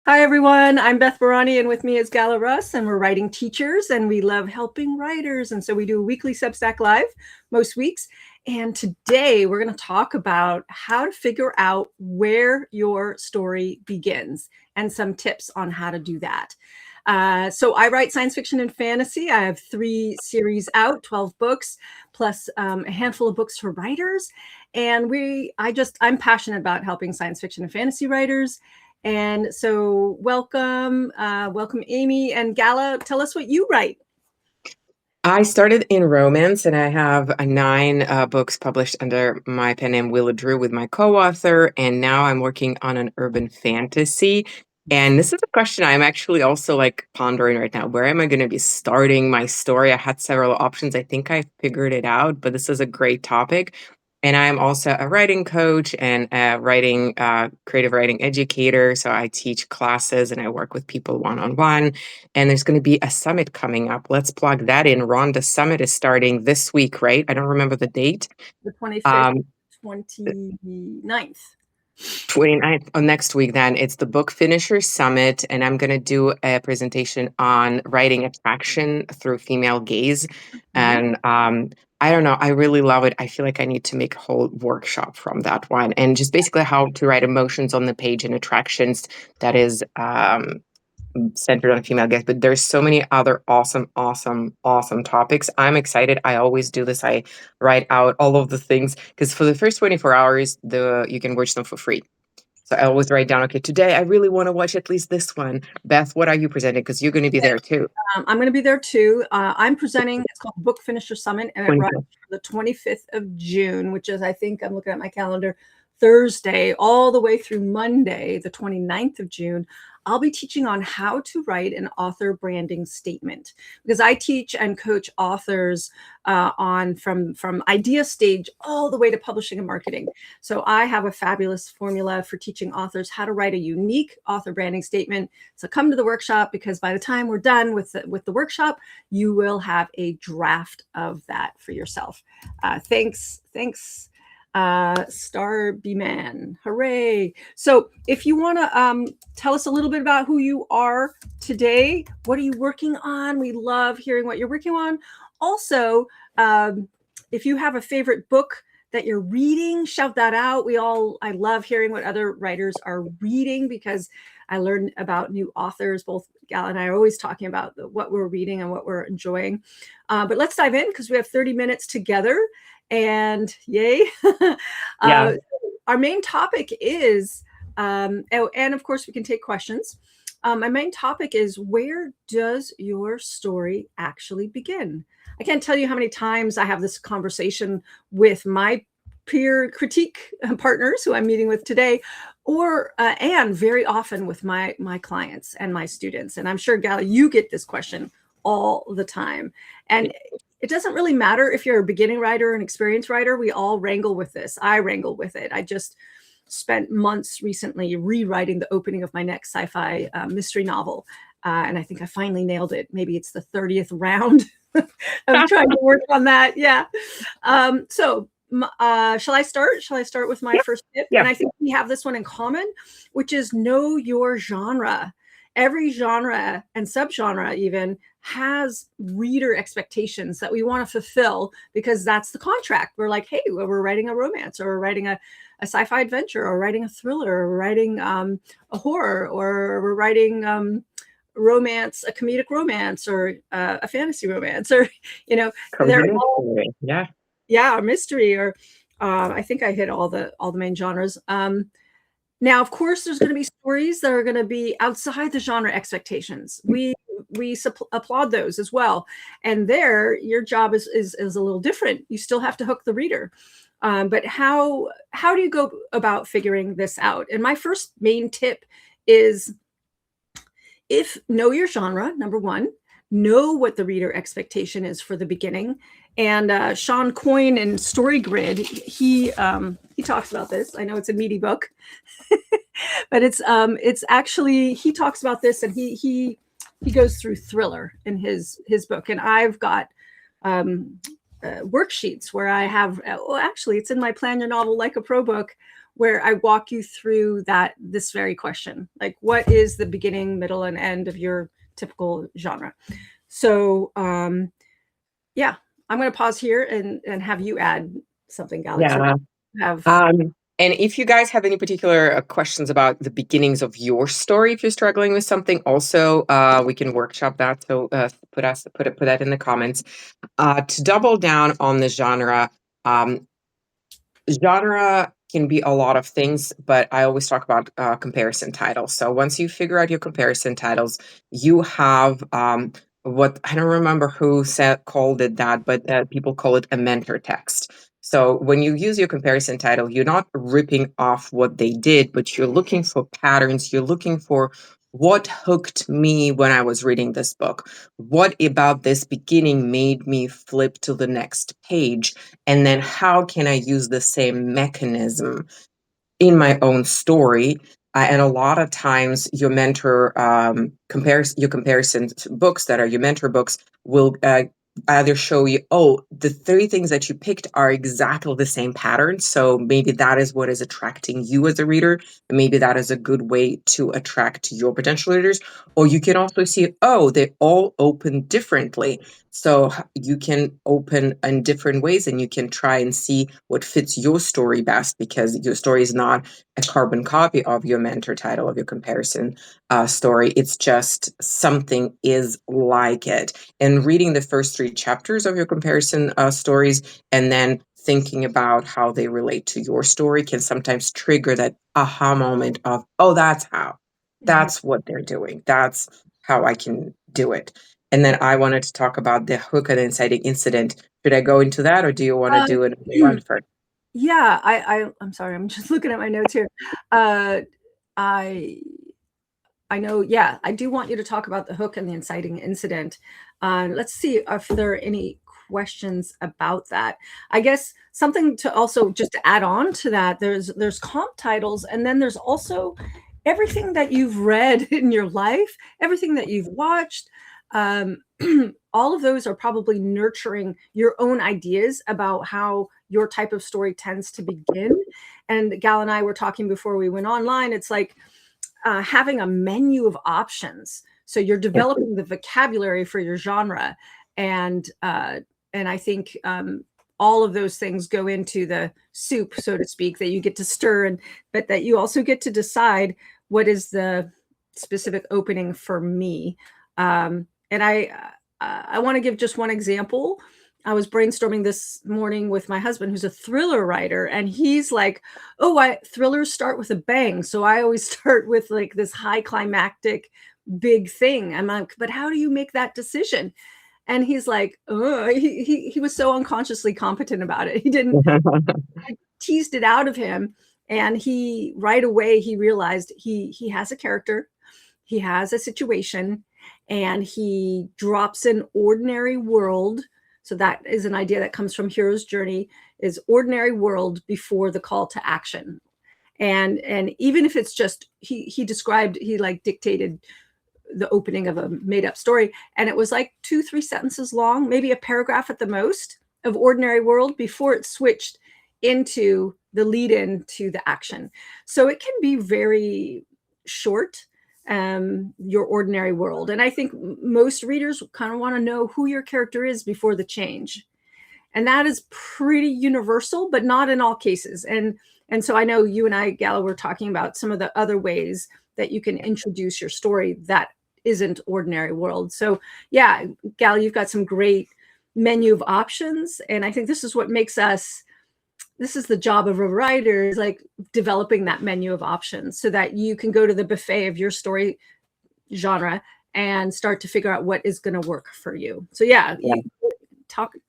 Hi, everyone. I'm Beth Barany, and with me is Gala Russ, and we're writing teachers, and we love helping writers. And so we do a weekly Substack Live most weeks. And today we're going to talk about how to figure out where your story begins and some tips on how to do that. So I write science fiction and fantasy. I have 3 series out, 12 books, plus a handful of books for writers. And I'm passionate about helping science fiction and fantasy writers. And so welcome Amy and Gala. Tell us what you write. I started in romance, and I have 9 books published under my pen name Willa Drew with my co-author, and now I'm working on an urban fantasy. And this is a question I'm actually also pondering right now. Where am I going to be starting my story? I had several options. I think I figured it out, but this is a great topic. And I am also a writing coach and a creative writing educator. So I teach classes and I work with people one-on-one. And there's going to be a summit coming up. Let's plug that in. Ron, the summit is starting this week, right? I don't remember the date. The 25th, 29th. 29th next week. Then it's the Book Finisher Summit, and I'm going to do a presentation on writing attraction through female gaze. And I don't know, I really love it. I feel like I need to make a whole workshop from that one, and just basically how to write emotions on the page and attractions that is centered on female gaze. But there's so many other awesome topics. I'm excited. I always do this. I write out all of the things because for the first 24 hours, you can watch them for free. So I always write down, okay, today I really want to watch at least this one. Beth, what are you presenting? Because you're going to be there too. I'm going to be there too. I'm presenting, it's called Book Finisher Summit, and it runs the 25th of June, which is, I think I'm looking at my calendar, Thursday, all the way through Monday, the 29th of June. I'll be teaching on how to write an author branding statement, because I teach and coach authors from idea stage all the way to publishing and marketing. So I have a fabulous formula for teaching authors how to write a unique author branding statement. So come to the workshop, because by the time we're done with the workshop, you will have a draft of that for yourself. Thanks. Star B-Man. Hooray. So if you want to tell us a little bit about who you are today, what are you working on? We love hearing what you're working on. Also, if you have a favorite book that you're reading, shout that out. I love hearing what other writers are reading, because I learn about new authors. Both Gal and I are always talking about what we're reading and what we're enjoying. But let's dive in, because we have 30 minutes together. And yay. Our main topic is, and of course we can take questions. My main topic is, where does your story actually begin? I can't tell you how many times I have this conversation with my peer critique partners who I'm meeting with today, and very often with my clients and my students. And I'm sure, Gal, you get this question all the time. And it doesn't really matter if you're a beginning writer or an experienced writer. We all wrangle with this. I wrangle with it. I just spent months recently rewriting the opening of my next sci-fi mystery novel. And I think I finally nailed it. Maybe it's the 30th round of trying to work on that. Yeah. So shall I start? Shall I start with my first tip? Yeah. And I think we have this one in common, which is know your genre. Every genre and subgenre even has reader expectations that we want to fulfill, because that's the contract. We're like, hey, we're writing a romance, or we're writing a sci-fi adventure, or writing a thriller, or we're writing a horror, or we're writing romance, a comedic romance, or a fantasy romance, or, they're all, a mystery, or I think I hit all the main genres. Now, of course, there's going to be stories that are going to be outside the genre expectations. We applaud those as well. And there, your job is a little different. You still have to hook the reader. But how do you go about figuring this out? And my first main tip is, know your genre, number one. Know what the reader expectation is for the beginning. And Sean Coyne in StoryGrid, he talks about this. I know it's a meaty book, but it's actually, he talks about this, and he goes through thriller in his book. And I've got worksheets where I have, actually it's in my Plan Your Novel Like a Pro book, where I walk you through this very question, like what is the beginning, middle, and end of your typical genre. So yeah, I'm going to pause here and have you add something, Gali. So Yeah. have And if you guys have any particular questions about the beginnings of your story, if you're struggling with something, also we can workshop that. So put that in the comments. To double down on the genre, um, genre can be a lot of things, but I always talk about comparison titles. So once you figure out your comparison titles, you have what I don't remember who said called it that, but people call it a mentor text. So when you use your comparison title, you're not ripping off what they did, but you're looking for patterns. You're looking for what hooked me when I was reading this book. What about this beginning made me flip to the next page? And then how can I use the same mechanism in my own story? And a lot of times, your mentor compares your comparison books that are your mentor books will either show you, oh, the three things that you picked are exactly the same pattern. So maybe that is what is attracting you as a reader. And maybe that is a good way to attract your potential readers. Or you can also see, oh, they all open differently. So you can open in different ways and you can try and see what fits your story best, because your story is not a carbon copy of your mentor title, of your comparison story. It's just something is like it. And reading the first three chapters of your comparison stories and then thinking about how they relate to your story can sometimes trigger that aha moment of, oh, that's what they're doing. That's how I can do it. And then I wanted to talk about the hook and inciting incident. Should I go into that, or do you want to uh, do another one first? yeah, I'm sorry, I'm just looking at my notes here. I I know, yeah, I do want you to talk about the hook and the inciting incident. Let's see if there are any questions about that. I guess something to also just to add on to that, there's comp titles, and then there's also everything that you've read in your life, everything that you've watched. Um, all of those are probably nurturing your own ideas about how your type of story tends to begin. And Gal and I were talking before we went online. It's like having a menu of options. So you're Yeah. developing the vocabulary for your genre, and I think all of those things go into the soup, so to speak, that you get to stir, and but that you also get to decide what is the specific opening for me. And I want to give just one example. I was brainstorming this morning with my husband, who's a thriller writer, and he's like, "Oh, thrillers start with a bang, so I always start with like this high climactic, big thing." I'm like, "But how do you make that decision?" And he's like, "Oh," he was so unconsciously competent about it. He didn't I teased it out of him, and he right away he realized he has a character, he has a situation, and he drops an ordinary world. So that is an idea that comes from Hero's Journey, is ordinary world before the call to action. And even if it's just he described, he like dictated the opening of a made up story, and it was like 2-3 sentences long, maybe a paragraph at the most, of ordinary world before it switched into the lead in to the action. So it can be very short, your ordinary world. And I think most readers kind of want to know who your character is before the change. And that is pretty universal, but not in all cases. And so I know you and I, Gala, were talking about some of the other ways that you can introduce your story that isn't ordinary world. So yeah, Gal, you've got some great menu of options. And I think this is what makes us, this is the job of a writer, is like developing that menu of options so that you can go to the buffet of your story genre and start to figure out what is going to work for you. So yeah, Yeah.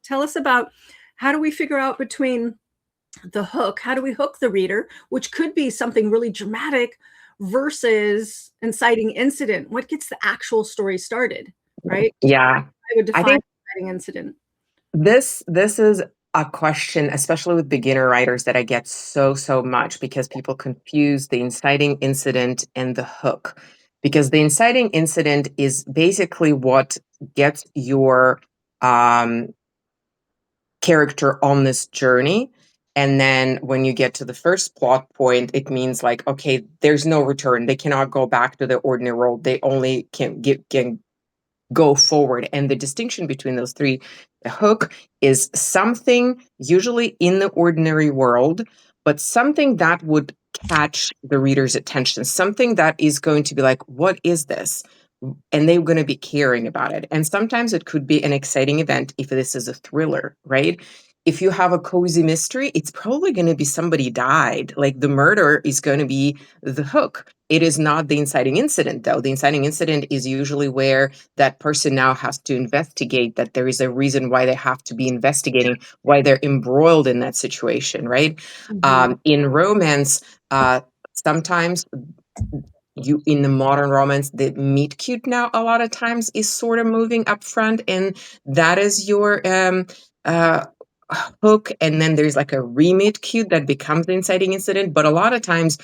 tell us about how do we figure out between the hook, how do we hook the reader, which could be something really dramatic, versus inciting incident, what gets the actual story started, right? Yeah. I would I define think inciting incident. this is a question, especially with beginner writers, that I get so much, because people confuse the inciting incident and the hook. Because the inciting incident is basically what gets your um, character on this journey. And then when you get to the first plot point, it means like, okay, there's no return. They cannot go back to the ordinary world. They only can go forward. And the distinction between those three, the hook is something usually in the ordinary world, but something that would catch the reader's attention, something that is going to be like, what is this? And they're going to be caring about it. And sometimes it could be an exciting event if this is a thriller, right? If you have a cozy mystery, it's probably going to be somebody died. Like the murder is going to be the hook. It is not the inciting incident, though. The inciting incident is usually where that person now has to investigate, that there is a reason why they have to be investigating, why they're embroiled in that situation, right? Mm-hmm. In romance, sometimes you in the modern romance, the meet cute now a lot of times is sort of moving up front, and that is your uh hook, and then there's like a re-meet cute that becomes the inciting incident. But a lot of times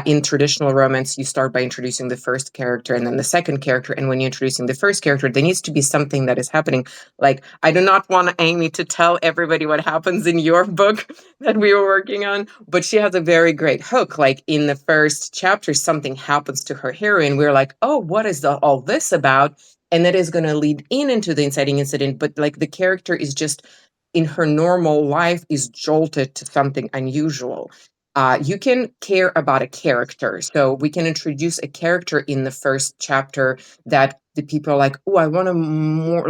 in traditional romance, you start by introducing the first character and then the second character, and when you're introducing the first character, there needs to be something that is happening. Like, I do not want Amy to tell everybody what happens in your book that we were working on, but she has a very great hook. Like in the first chapter, something happens to her heroine. We're like, oh, what is all this about? And that is going to lead into the inciting incident. But like the character is just in her normal life is jolted to something unusual. You can care about a character. So we can introduce a character in the first chapter that the people are like, oh, I want to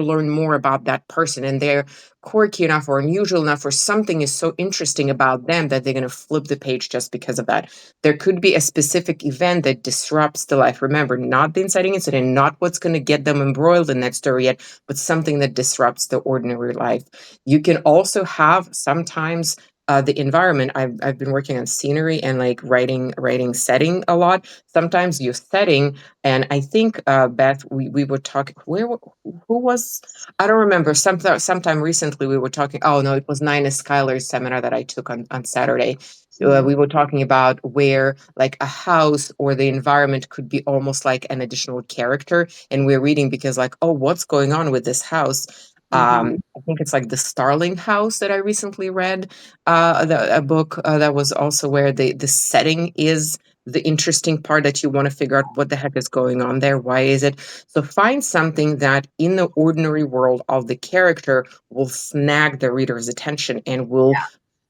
learn more about that person. And they're quirky enough or unusual enough, or something is so interesting about them that they're going to flip the page just because of that. There could be a specific event that disrupts the life. Remember, not the inciting incident, not what's going to get them embroiled in that story yet, but something that disrupts the ordinary life. You can also have sometimes the environment. I've been working on scenery and like writing setting a lot. Sometimes your setting, and I think Beth, we were talking. Who was, I don't remember. Sometime recently we were talking. Oh no, it was Nina Schuyler's seminar that I took on Saturday. Mm-hmm. We were talking about where like a house or the environment could be almost like an additional character, and we're reading because like, oh, what's going on with this house? Mm-hmm. I think it's like the Starling House that I recently read, a book that was also where the setting is the interesting part that you want to figure out what the heck is going on there. Why is it? So find something that in the ordinary world of the character will snag the reader's attention and will Yeah.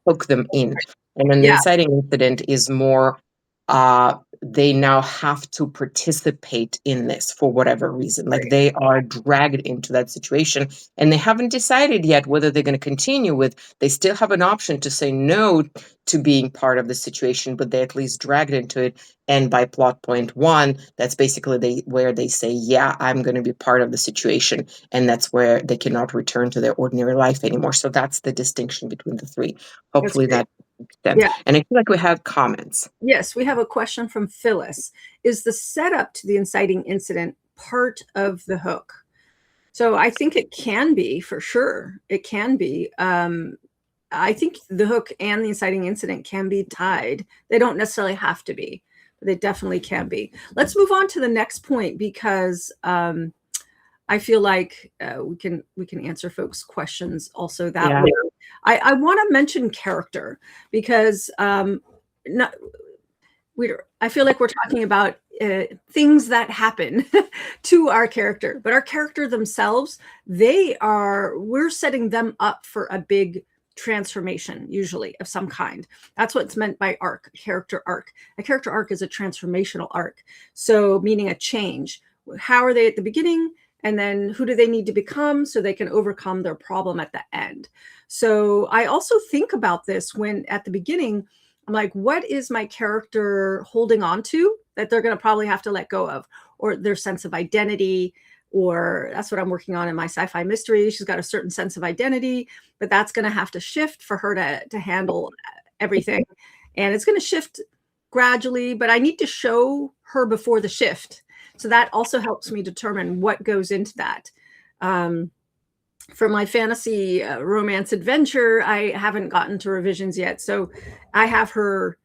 hook them in. And then the Yeah. inciting incident is more they now have to participate in this for whatever reason. Like Great. they are dragged into that situation and they haven't decided yet whether they're going to continue with, they still have an option to say no to being part of the situation, but they at least dragged into it. And by plot point one, that's basically where they say, yeah, I'm going to be part of the situation. And that's where they cannot return to their ordinary life anymore. So that's the distinction between the three. That's Hopefully great. that makes sense. Yeah. And I feel like we have comments. Yes, we have a question from Phyllis. Is the setup to the inciting incident part of the hook? So I think it can be, for sure. It can be. I think the hook and the inciting incident can be tied. They don't necessarily have to be, but they definitely can be. Let's move on to the next point because I feel like we can answer folks' questions also that Yeah. way. I want to mention character because not, I feel like we're talking about things that happen to our character, but our character themselves, we're setting them up for a big transformation, usually of some kind. That's what's meant by arc, character arc. A character arc is a transformational arc. So meaning a change. How are they at the beginning? And then who do they need to become so they can overcome their problem at the end? So I also think about this when at the beginning, I'm like, what is my character holding on to that they're going to probably have to let go of, or their sense of identity? Or that's what I'm working on in my sci-fi mystery. She's got a certain sense of identity, but that's going to have to shift for her to handle everything. And it's going to shift gradually, but I need to show her before the shift. So that also helps me determine what goes into that. For my fantasy romance adventure, I haven't gotten to revisions yet. So I have her,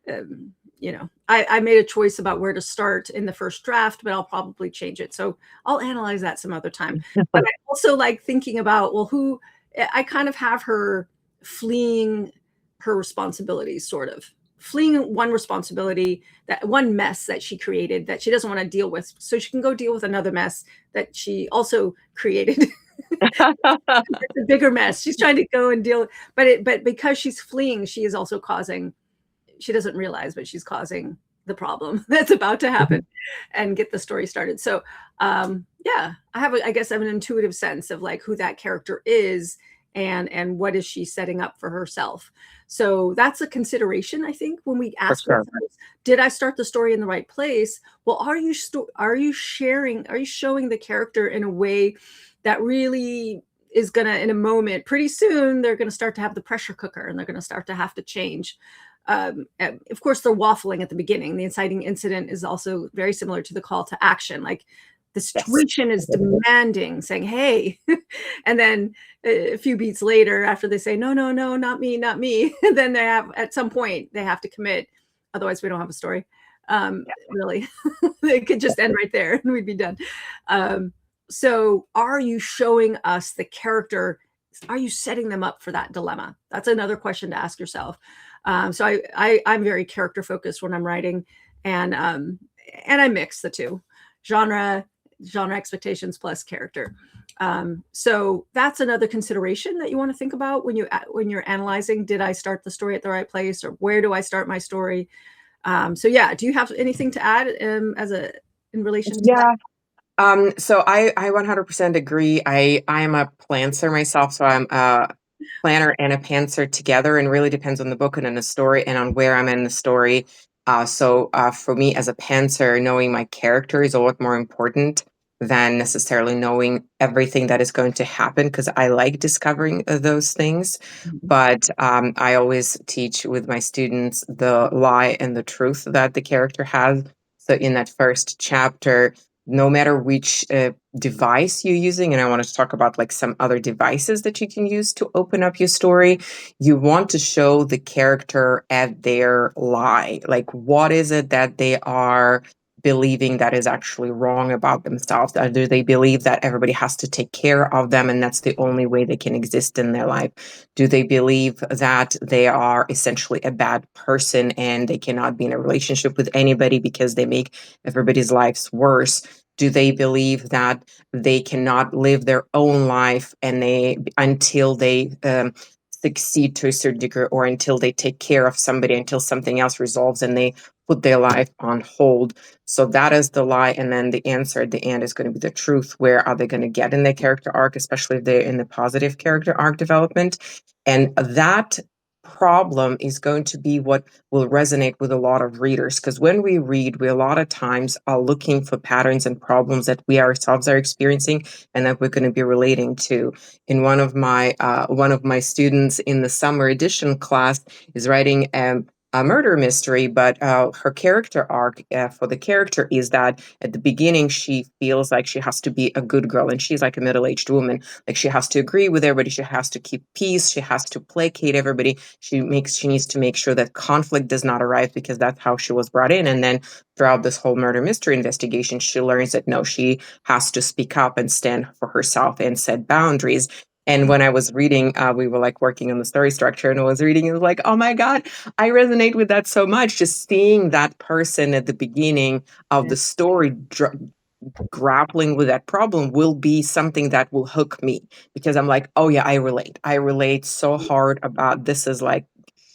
I made a choice about where to start in the first draft, but I'll probably change it. So I'll analyze that some other time. But I also like thinking about, well, I kind of have her fleeing her responsibilities, sort of fleeing one responsibility, that one mess that she created that she doesn't want to deal with, so she can go deal with another mess that she also created. It's a bigger mess. She's trying to go and deal, but because she's fleeing, she is also causing, she doesn't realize, but she's causing the problem that's about to happen and get the story started. So yeah, I guess I have an intuitive sense of like who that character is and what is she setting up for herself. So that's a consideration, I think, when we For ask sure. ourselves, did I start the story in the right place? Well, are you showing the character in a way that really is gonna, in a moment, pretty soon, they're gonna start to have the pressure cooker and they're gonna start to have to change. Of course, they're waffling at the beginning. The inciting incident is also very similar to the call to action. Like the Yes. situation is demanding, saying, hey, and then a few beats later, after they say, no, no, no, not me, not me, then they have, at some point, they have to commit. Otherwise, we don't have a story. Really, it could just end right there and we'd be done. So are you showing us the character? Are you setting them up for that dilemma? That's another question to ask yourself. So I'm very character focused when I'm writing, and I mix the two, genre expectations plus character. So that's another consideration that you want to think about when you're analyzing, did I start the story at the right place, or where do I start my story? So yeah, do you have anything to add in relation to that? Yeah. So I 100% agree. I am a planner myself, so I'm a planner and a pantser together, and really depends on the book and on the story and on where I'm in the story. So for me as a pantser, knowing my character is a lot more important than necessarily knowing everything that is going to happen, because I like discovering those things. Mhm. But I always teach with my students the lie and the truth that the character has. So in that first chapter, no matter which device you're using, and I want to talk about like some other devices that you can use to open up your story, you want to show the character at their lie. Like, what is it that they are believing that is actually wrong about themselves? Do they believe that everybody has to take care of them and that's the only way they can exist in their life? Do they believe that they are essentially a bad person and they cannot be in a relationship with anybody because they make everybody's lives worse? Do they believe that they cannot live their own life and they until they succeed to a certain degree, or until they take care of somebody, until something else resolves and they put their life on hold? So that is the lie, and then the answer at the end is going to be the truth. Where are they going to get in their character arc, especially if they're in the positive character arc development? And that problem is going to be what will resonate with a lot of readers, because when we read, we a lot of times are looking for patterns and problems that we ourselves are experiencing and that we're going to be relating to. In one of my students in the summer edition class is writing a murder mystery, but her character arc for the character is that at the beginning she feels like she has to be a good girl, and she's like a middle-aged woman. Like, she has to agree with everybody, she has to keep peace, she has to placate everybody, she needs to make sure that conflict does not arise, because that's how she was brought in. And then throughout this whole murder mystery investigation, she learns that no, she has to speak up and stand for herself and set boundaries. And when I was reading, we were like working on the story structure, and I was reading, it was like, oh my God, I resonate with that so much. Just seeing that person at the beginning of Yeah. the story grappling with that problem will be something that will hook me, because I'm like, oh yeah, I relate. I relate so hard about this. Is like,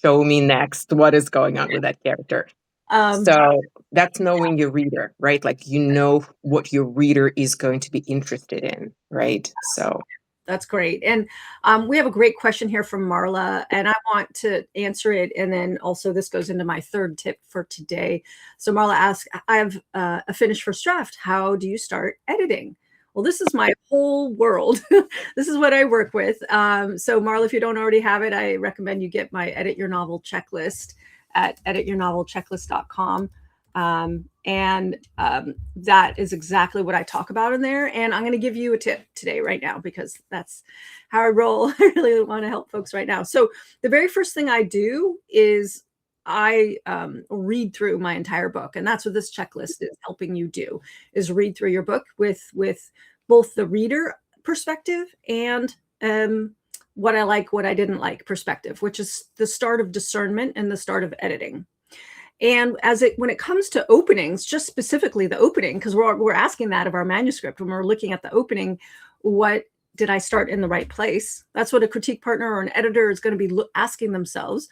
show me next what is going on with that character. Um, So that's knowing your reader, right? Like, you know what your reader is going to be interested in, right? So That's great. And we have a great question here from Marla, and I want to answer it. And then also, this goes into my third tip for today. So Marla asks, I have a finished first draft. How do you start editing? Well, this is my whole world. This is what I work with. So Marla, if you don't already have it, I recommend you get my Edit Your Novel checklist at edityournovelchecklist.com. That is exactly what I talk about in there. And I'm going to give you a tip today, right now, because that's how I roll. I really want to help folks right now. So the very first thing I do is I read through my entire book. And that's what this checklist is helping you do, is read through your book with both the reader perspective and what I like, what I didn't like perspective, which is the start of discernment and the start of editing. And when it comes to openings, just specifically the opening, because we're asking that of our manuscript when we're looking at the opening, what did I start in the right place? That's what a critique partner or an editor is going to be asking themselves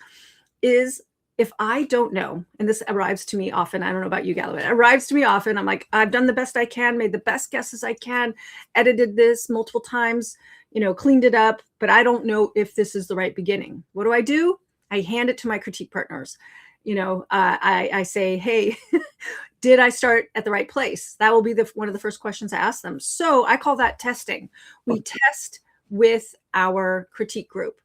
is, if I don't know, and this arrives to me often, I don't know about you, Gala, it arrives to me often. I'm like, I've done the best I can, made the best guesses I can, edited this multiple times, cleaned it up, but I don't know if this is the right beginning. What do? I hand it to my critique partners. I say, hey, did I start at the right place? That will be one of the first questions I ask them. So I call that testing. We test with our critique group.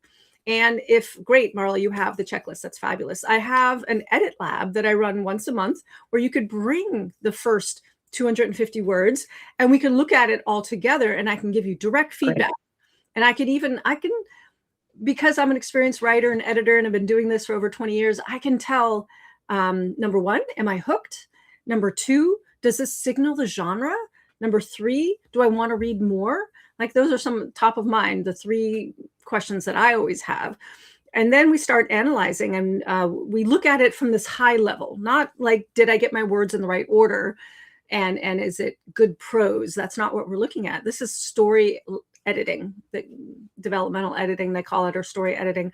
And great, Marla, you have the checklist. That's fabulous. I have an edit lab that I run once a month where you could bring the first 250 words and we can look at it all together and I can give you direct feedback. And I can, because I'm an experienced writer and editor and I've been doing this for over 20 years, I can tell, number one, am I hooked? Number two, does this signal the genre? Number three, do I want to read more? Like those are some top of mind, the three questions that I always have. And then we start analyzing and we look at it from this high level, not like, did I get my words in the right order? And is it good prose? That's not what we're looking at. This is story editing, the developmental editing, they call it, or story editing.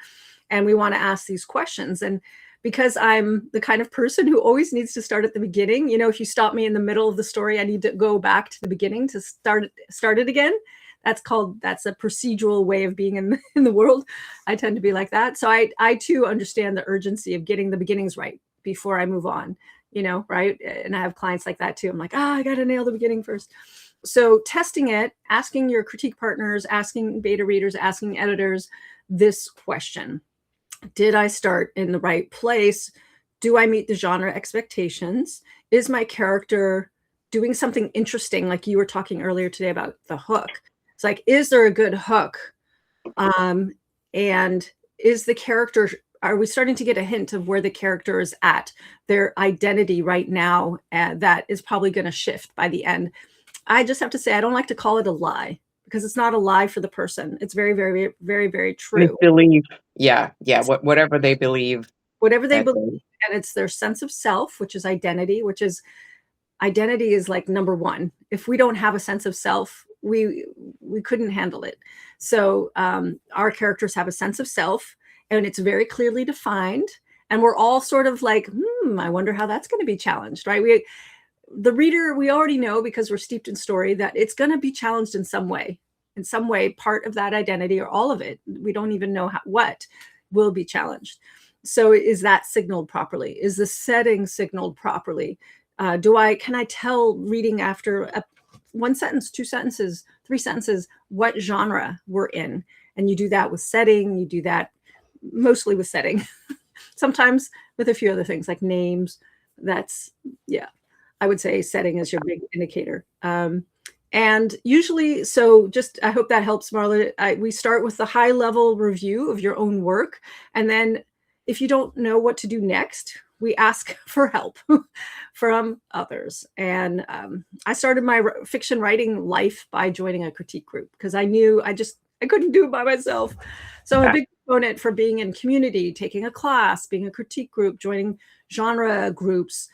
And we want to ask these questions. And because I'm the kind of person who always needs to start at the beginning, if you stop me in the middle of the story, I need to go back to the beginning to start it again. That's a procedural way of being in the world. I tend to be like that. So I too understand the urgency of getting the beginnings right before I move on, right? And I have clients like that too. I'm like, I got to nail the beginning first. So testing it, asking your critique partners, asking beta readers, asking editors this question. Did I start in the right place? Do I meet the genre expectations? Is my character doing something interesting? Like you were talking earlier today about the hook. It's like, is there a good hook? And is the character, are we starting to get a hint of where the character is at, their identity right now, that is probably going to shift by the end? I just have to say, I don't like to call it a lie because it's not a lie for the person. It's very, very, very, very true. Believe. Yeah. Whatever they believe. Whatever they believe. And it's their sense of self, which is identity, identity is like number one. If we don't have a sense of self, we couldn't handle it. So our characters have a sense of self and it's very clearly defined. And we're all sort of like, I wonder how that's going to be challenged, right? The reader, we already know because we're steeped in story that it's going to be challenged in some way, part of that identity or all of it. We don't even know what will be challenged. So is that signaled properly? Is the setting signaled properly? Can I tell reading after one sentence, two sentences, three sentences, what genre we're in? And you do that with setting, you do that mostly with setting, sometimes with a few other things like names. I would say setting is your big indicator. And usually, I hope that helps, Marla. We start with the high level review of your own work. And then if you don't know what to do next, we ask for help from others. And I started my fiction writing life by joining a critique group because I knew I couldn't do it by myself. So I'm a big proponent for being in community, taking a class, being a critique group, joining genre groups.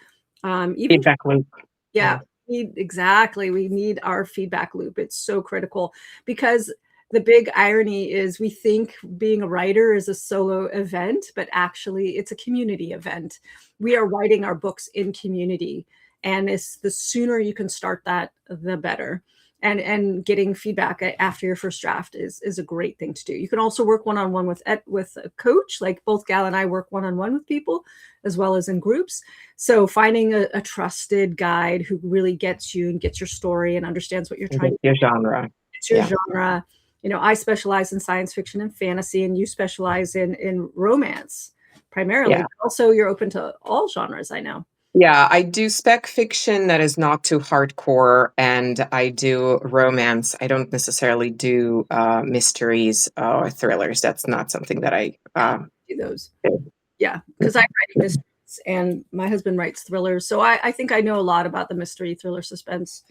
Even feedback loop. Yeah, exactly. We need our feedback loop. It's so critical because the big irony is we think being a writer is a solo event, but actually it's a community event. We are writing our books in community. And it's the sooner you can start that, the better. And getting feedback after your first draft is a great thing to do. You can also work one-on-one with a coach, like both Gal and I work one-on-one with people, as well as in groups. So finding a trusted guide who really gets you and gets your story and understands what you're trying to do. Your genre. It's your genre. I specialize in science fiction and fantasy, and you specialize in romance primarily. Yeah. Also, you're open to all genres, I know. Yeah, I do spec fiction that is not too hardcore, and I do romance. I don't necessarily do mysteries or thrillers. That's not something that I do those. Yeah, because I write mysteries, and my husband writes thrillers. So I think I know a lot about the mystery, thriller, suspense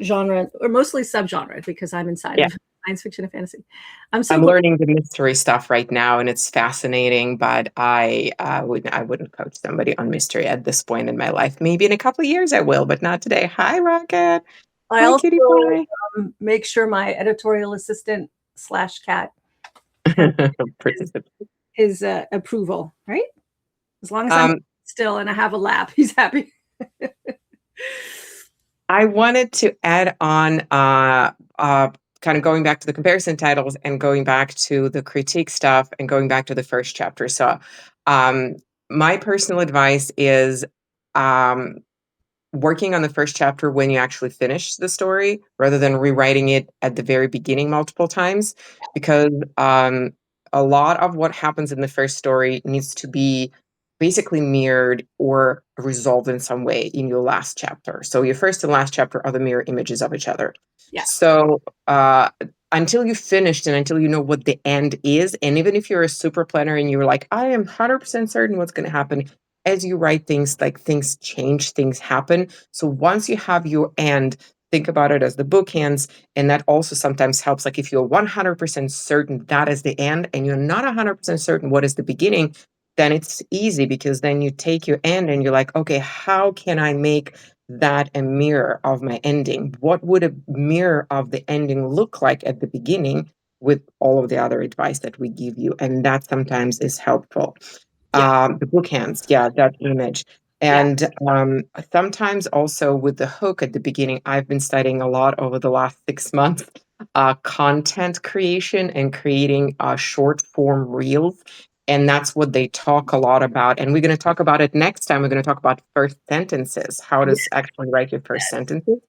genre, or mostly subgenre, because I'm inside of science fiction and fantasy. I'm so I'm glad. learning the mystery stuff right now, and it's fascinating. But I wouldn't coach somebody on mystery at this point in my life. Maybe in a couple of years I will, but not today. Hi, Rocket. I Hi, also Kitty Pie. make sure my editorial assistant slash cat has his, Participant. approval, right? As long as I'm Um, still and I have a lap, he's happy. I wanted to add on, kind of going back to the comparison titles and going back to the critique stuff and going back to the first chapter. So, um, my personal advice is, um, working on the first chapter when you actually finish the story rather than rewriting it at the very beginning multiple times, because a lot of what happens in the first story needs to be basically mirrored or resolved in some way in your last chapter. So your first and last chapter are the mirror images of each other. Yeah. So until you finished and until you know what the end is, and even if you're a super planner and you're like, I am 100% certain what's going to happen, as you write things, like things change, things happen. So once you have your end, think about it as the bookends. And that also sometimes helps. Like if you're 100% certain that is the end and you're not 100% certain what is the beginning, then it's easy because then you take your end and you're like, okay, how can I make that a mirror of my ending? What would a mirror of the ending look like at the beginning with all of the other advice that we give you? And that sometimes is helpful. Yeah. The bookends, yeah, that image. Yeah. And sometimes also with the hook at the beginning, I've been studying a lot over the last 6 months, content creation and creating short form reels. And that's what they talk a lot about. And we're going to talk about it next time. We're going to talk about first sentences, how to actually write your first Yes. sentences.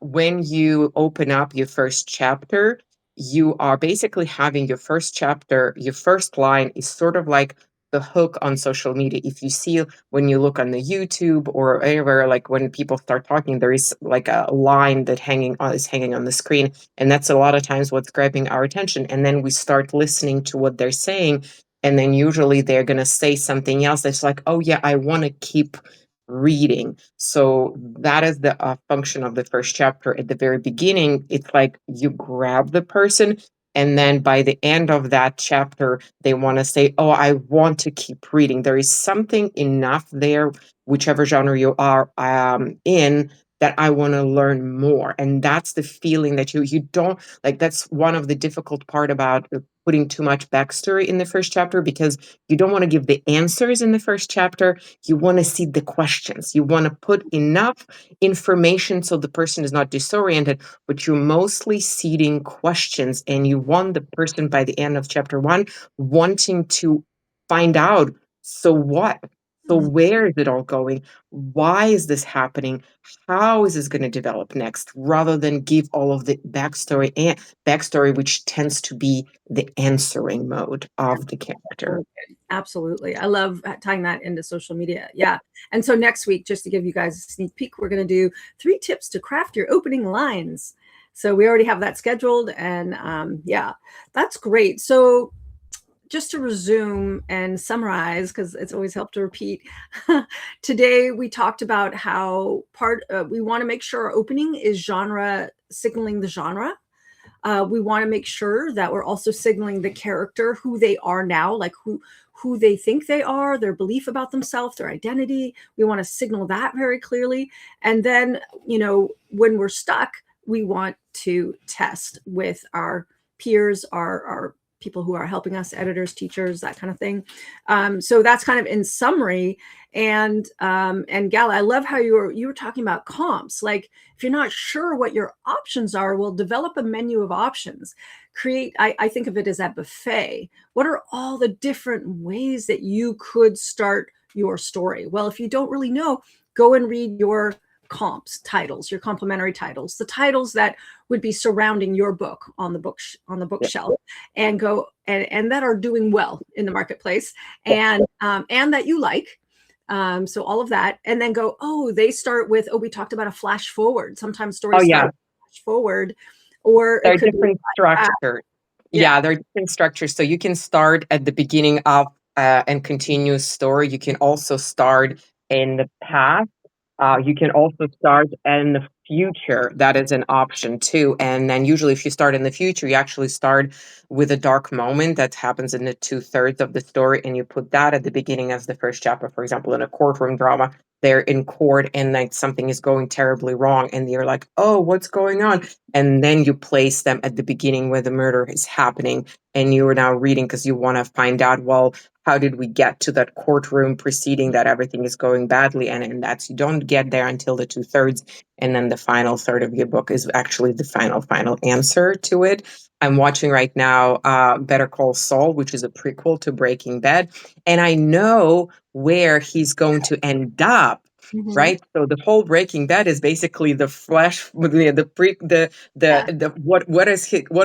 When you open up your first chapter, you are basically having your first chapter, your first line is sort of like the hook on social media. If you see when you look on the YouTube or anywhere, like when people start talking, there is like a line that is hanging on the screen, and that's a lot of times what's grabbing our attention. And then we start listening to what they're saying, and then usually they're gonna say something else that's like, oh yeah, I want to keep reading. So that is the function of the first chapter. At the very beginning, it's like you grab the person, and then by the end of that chapter, they want to say, oh, I want to keep reading. There is something enough there, whichever genre you are in, that I want to learn more. And that's the feeling that you don't like. That's one of the difficult part about putting too much backstory in the first chapter, because you don't want to give the answers in the first chapter. You want to see the questions. You want to put enough information so the person is not disoriented, but you're mostly seeding questions, and you want the person by the end of chapter one wanting to find out, so what? So Mhm. where is it all going? Why is this happening? How is this going to develop next? Rather than give all of the backstory, which tends to be the answering mode of the character. Absolutely. I love tying that into social media. Yeah. And so next week, just to give you guys a sneak peek, we're going to do 3 tips to craft your opening lines. So we already have that scheduled. And yeah, that's great. So just to resume and summarize, because it's always helped to repeat, today we talked about how we want to make sure our opening is genre signaling the genre. We want to make sure that we're also signaling the character, who they are now, like who they think they are, their belief about themselves, their identity. We want to signal that very clearly. And then, when we're stuck, we want to test with our peers, our people who are helping us, editors, teachers, that kind of thing. So that's kind of in summary. And Gala, I love how you were talking about comps. Like if you're not sure what your options are, well, develop a menu of options. I think of it as a buffet. What are all the different ways that you could start your story? Well, if you don't really know, go and read your comps titles, your complementary titles, the titles that would be surrounding your book on the bookshelf, and go and that are doing well in the marketplace, and that you like. So all of that, and then go, oh, they start with, oh, we talked about a flash forward. Sometimes Oh stories start yeah, with a flash forward, or there it are could be different structures. yeah. Yeah, there are different structures. So you can start at the beginning of and continue story. You can also start in the past. You can also start in the future, that is an option too. And then usually, if you start in the future, you actually start with a dark moment that happens in the two-thirds of the story, and you put that at the beginning as the first chapter. For example, in a courtroom drama, they're in court and like something is going terribly wrong, and you're like, oh, what's going on? And then you place them at the beginning where the murder is happening, and you are now reading because you want to find out, well, how did we get to that courtroom proceeding that everything is going badly? And that's, you don't get there until the two-thirds, and then the final third of your book is actually the final answer to it. I'm watching right now Better Call Saul, which is a prequel to Breaking Bad, and I know where he's going to end up. Mhm. Right, so the whole Breaking Bad is basically the flesh, Yeah. the what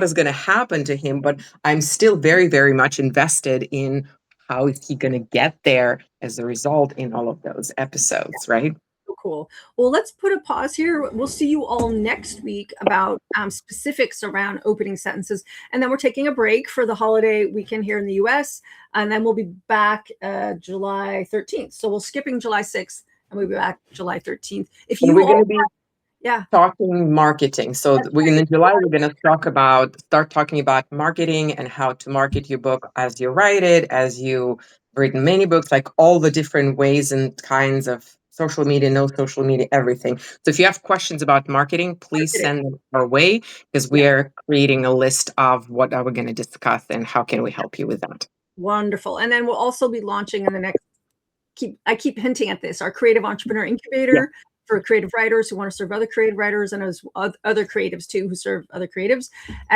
is going to happen to him. But I'm still very much invested in how is he going to get there as a result in all of those episodes, right? So cool. Well, let's put a pause here. We'll see you all next week about specifics around opening sentences. And then we're taking a break for the holiday weekend here in the US. And then we'll be back July 13th. So we're skipping July 6th and we'll be back July 13th. If And you we're going all, to be yeah, talking marketing. So that's we're right. in July, we're going to start talking about marketing and how to market your book as you write it, as you've written many books, like all the different ways and kinds of social media, no social media, everything. So if you have questions about marketing, please Marketing. send them our way, because Yeah, we are creating a list of what are we going to discuss and how can we help you with that. wonderful. And then we'll also be launching in the next I keep hinting at this, our creative entrepreneur Yeah. incubator for creative writers who want to serve other creative writers and as other creatives too who serve other creatives.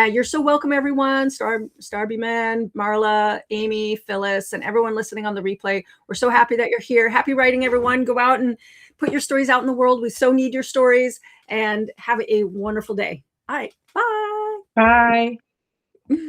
You're so welcome, everyone. Starby Man, Marla, Amy, Phyllis, and everyone listening on the replay. We're so happy that you're here. Happy writing, everyone. Go out and put your stories out in the world. We so need your stories, and have a wonderful day. All right. Bye. Bye.